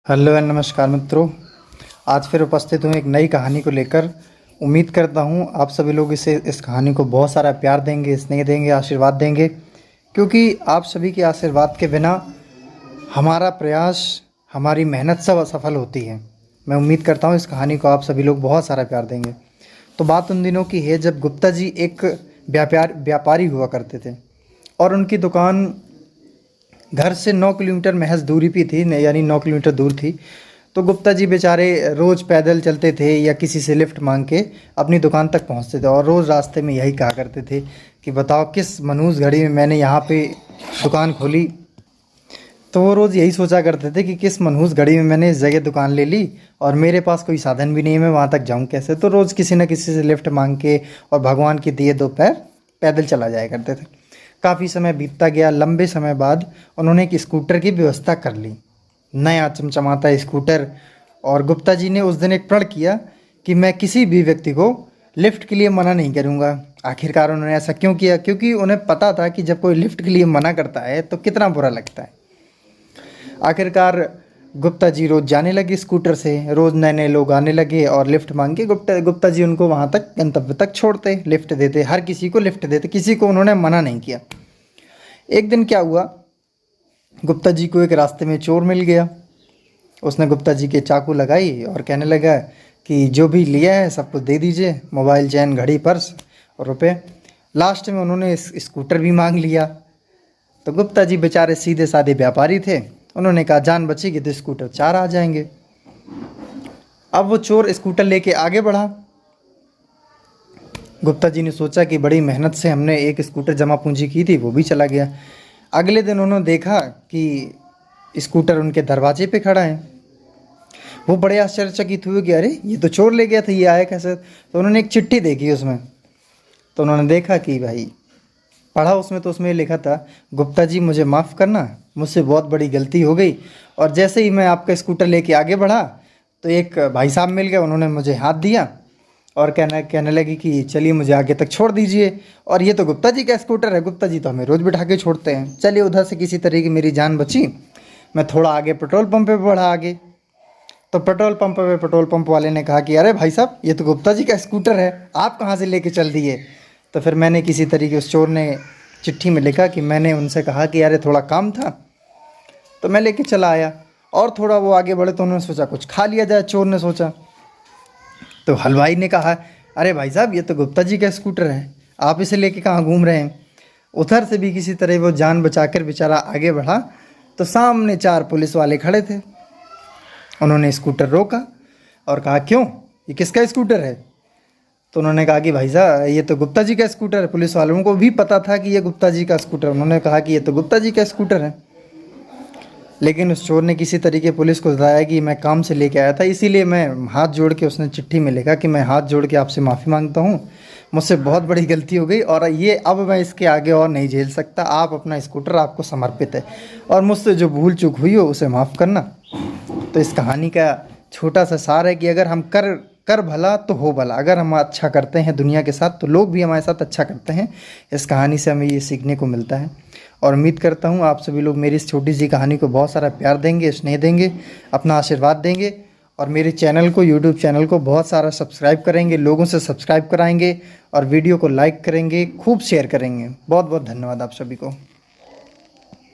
Hello and नमस्कार मित्रों। आज फिर उपस्थित हूँ एक नई कहानी को लेकर। उम्मीद करता हूँ आप सभी लोग इस कहानी को बहुत सारा प्यार देंगे, स्नेह देंगे, आशीर्वाद देंगे, क्योंकि आप सभी के आशीर्वाद के बिना हमारा प्रयास, हमारी मेहनत सब असफल होती है। मैं उम्मीद करता हूँ इस कहानी को आप सभी लोग बहुत सारा प्यार देंगे। तो बात उन दिनों की है जब गुप्ता जी एक व्यापारी हुआ करते थे और उनकी दुकान घर से 9 किलोमीटर महज दूरी पे थी, यानी 9 किलोमीटर दूर थी। तो गुप्ता जी बेचारे रोज़ पैदल चलते थे या किसी से लिफ्ट मांग के अपनी दुकान तक पहुंचते थे और रोज़ रास्ते में यही कहा करते थे कि बताओ किस मनहूस घड़ी में मैंने यहाँ पे दुकान खोली। तो वो रोज़ यही सोचा करते थे कि किस मनहूस घड़ी में मैंने इस जगह दुकान ले ली और मेरे पास कोई साधन भी नहीं है, मैं वहाँ तक जाऊँ कैसे। तो रोज़ किसी न किसी से लिफ्ट मांग के और भगवान के दिए दो पैर पैदल चला जाया करते थे। काफ़ी समय बीतता गया। लंबे समय बाद उन्होंने एक स्कूटर की व्यवस्था कर ली, नया चमचमाता स्कूटर। और गुप्ता जी ने उस दिन एक प्रण किया कि मैं किसी भी व्यक्ति को लिफ्ट के लिए मना नहीं करूँगा। आखिरकार उन्होंने ऐसा क्यों किया? क्योंकि उन्हें पता था कि जब कोई लिफ्ट के लिए मना करता है तो कितना बुरा लगता है। आखिरकार गुप्ता जी रोज़ जाने लगे स्कूटर से, रोज़ नए नए लोग आने लगे और लिफ्ट मांग के गुप्ता जी उनको वहाँ तक गंतव्य तक छोड़ते, लिफ्ट देते, हर किसी को लिफ्ट देते, किसी को उन्होंने मना नहीं किया। एक दिन क्या हुआ, गुप्ता जी को एक रास्ते में चोर मिल गया। उसने गुप्ता जी के चाकू लगाई और कहने लगा कि जो भी लिया है सब कुछ दे दीजिए, मोबाइल, चैन, घड़ी, पर्स और रुपये। लास्ट में उन्होंने स्कूटर भी मांग लिया। तो गुप्ता जी बेचारे सीधे साधे व्यापारी थे, उन्होंने कहा जान बचेगी तो स्कूटर 4 आ जाएंगे। अब वो चोर स्कूटर लेके आगे बढ़ा। गुप्ता जी ने सोचा कि बड़ी मेहनत से हमने एक स्कूटर जमा पूंजी की थी, वो भी चला गया। अगले दिन उन्होंने देखा कि स्कूटर उनके दरवाजे पे खड़ा है। वो बड़े आश्चर्यचकित हुए कि अरे ये तो चोर ले गया था, ये आया कैसे? तो उन्होंने एक चिट्ठी देखी उसमें। तो उन्होंने देखा कि भाई पढ़ा उसमें, तो उसमें ये लिखा था, गुप्ता जी मुझे माफ़ करना, मुझसे बहुत बड़ी गलती हो गई। और जैसे ही मैं आपका स्कूटर लेके आगे बढ़ा तो एक भाई साहब मिल गए, उन्होंने मुझे हाथ दिया और कहने लगी कि चलिए मुझे आगे तक छोड़ दीजिए। और ये तो गुप्ता जी का स्कूटर है, गुप्ता जी तो हमें रोज़ बिठा के छोड़ते हैं। चलिए उधर से किसी तरह की मेरी जान बची। मैं थोड़ा आगे पेट्रोल पंप पे बढ़ा आगे। तो पेट्रोल पंप वाले ने कहा कि अरे भाई साहब ये तो गुप्ता जी का स्कूटर है, आप कहाँ से लेके चल दिए? तो फिर मैंने किसी तरीके, उस चोर ने चिट्ठी में लिखा कि मैंने उनसे कहा कि अरे थोड़ा काम था तो मैं लेके चला आया। और थोड़ा वो आगे बढ़े तो उन्होंने सोचा कुछ खा लिया जाए, चोर ने सोचा। तो हलवाई ने कहा अरे भाई साहब ये तो गुप्ता जी का स्कूटर है, आप इसे लेके कहाँ घूम रहे हैं? उधर से भी किसी तरह वो जान बचाकर बेचारा आगे बढ़ा तो सामने 4 पुलिस वाले खड़े थे। उन्होंने स्कूटर रोका और कहा क्यों, ये किसका स्कूटर है? तो उन्होंने कहा कि भाई साहब ये तो गुप्ता जी का स्कूटर है। पुलिस वालों को भी पता था कि ये गुप्ता जी का स्कूटर, उन्होंने कहा कि ये तो गुप्ता जी का स्कूटर है। लेकिन उस चोर ने किसी तरीके पुलिस को बताया कि मैं काम से लेके आया था, इसीलिए मैं हाथ जोड़ के, उसने चिट्ठी में लिखा कि मैं हाथ जोड़ के आपसे माफ़ी मांगता हूँ, मुझसे बहुत बड़ी गलती हो गई और ये अब मैं इसके आगे और नहीं झेल सकता। आप अपना स्कूटर आपको समर्पित है और मुझसे जो भूल चूक हुई हो उसे माफ़ करना। तो इस कहानी का छोटा सा सार है कि अगर हम कर भला तो हो भला। अगर हम अच्छा करते हैं दुनिया के साथ तो लोग भी हमारे साथ अच्छा करते हैं। इस कहानी से हमें ये सीखने को मिलता है और उम्मीद करता हूँ आप सभी लोग मेरी इस छोटी सी कहानी को बहुत सारा प्यार देंगे, स्नेह देंगे, अपना आशीर्वाद देंगे और मेरे चैनल को, यूट्यूब चैनल को बहुत सारा सब्सक्राइब करेंगे, लोगों से सब्सक्राइब कराएंगे और वीडियो को लाइक करेंगे, खूब शेयर करेंगे। बहुत बहुत धन्यवाद आप सभी को।